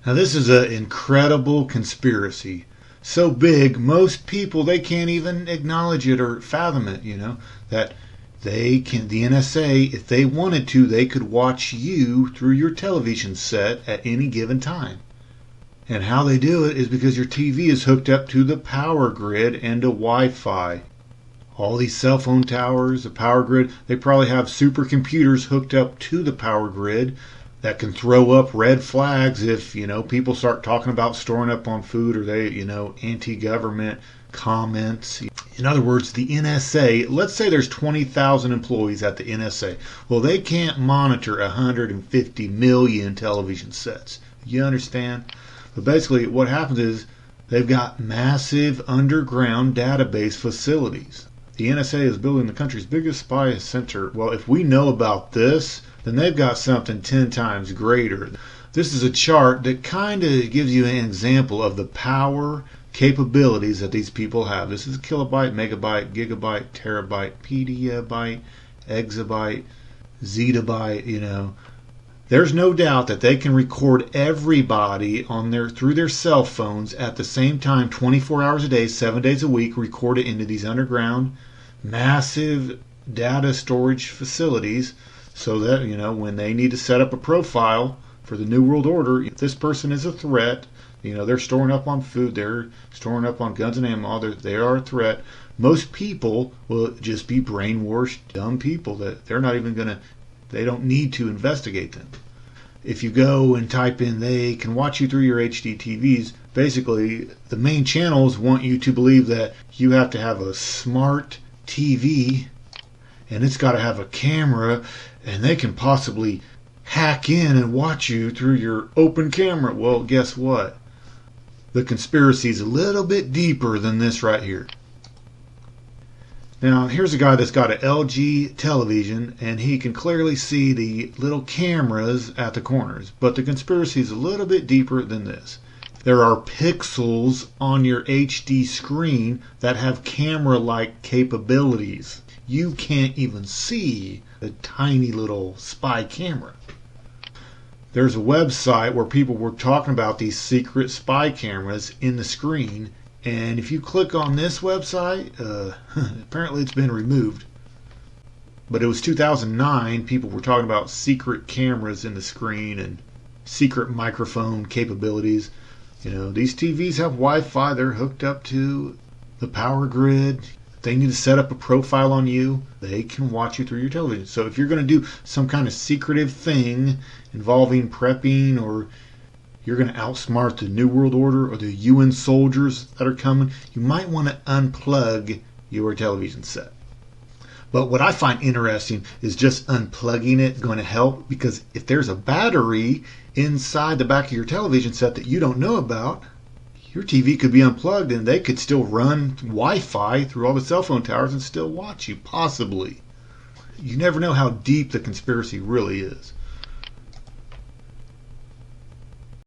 Now this is an incredible conspiracy. So big, most people, they can't even acknowledge it or fathom it, that the NSA, if they wanted to, they could watch you through your television set at any given time. And how they do it is because your TV is hooked up to the power grid and to Wi-Fi. All these cell phone towers, the power grid, they probably have supercomputers hooked up to the power grid that can throw up red flags if, people start talking about storing up on food, or they, anti-government comments. In other words, the NSA, let's say there's 20,000 employees at the NSA. Well, they can't monitor 150 million television sets. You understand? But basically what happens is they've got massive underground database facilities. The NSA is building the country's biggest spy center. Well, if we know about this, then they've got something 10 times greater. This is a chart that kind of gives you an example of the power capabilities that these people have. This is a kilobyte, megabyte, gigabyte, terabyte, petabyte, exabyte, zettabyte, There's no doubt that they can record everybody through their cell phones at the same time, 24 hours a day, 7 days a week, record it into these underground massive data storage facilities, so that when they need to set up a profile for the New World Order, if this person is a threat, they're storing up on food, they're storing up on guns and ammo, they are a threat. Most people will just be brainwashed dumb people that they don't need to investigate them. If you go and type in they can watch you through your HD TVs, basically the main channels want you to believe that you have to have a smart TV and it's got to have a camera, and they can possibly hack in and watch you through your open camera. Well, guess what? The conspiracy is a little bit deeper than this right here. Now, here's a guy that's got an LG television, and he can clearly see the little cameras at the corners. But the conspiracy is a little bit deeper than this. There are pixels on your HD screen that have camera-like capabilities. You can't even see a tiny little spy camera. There's a website where people were talking about these secret spy cameras in the screen, and if you click on this website, apparently it's been removed. But it was 2009, people were talking about secret cameras in the screen and secret microphone capabilities. These TVs have Wi-Fi, they're hooked up to the power grid. If they need to set up a profile on you, they can watch you through your television. So if you're going to do some kind of secretive thing involving prepping, or you're going to outsmart the New World Order or the UN soldiers that are coming, you might want to unplug your television set. But what I find interesting is just unplugging it going to help, because if there's a battery inside the back of your television set that you don't know about, your TV could be unplugged and they could still run Wi-Fi through all the cell phone towers and still watch you, possibly. You never know how deep the conspiracy really is.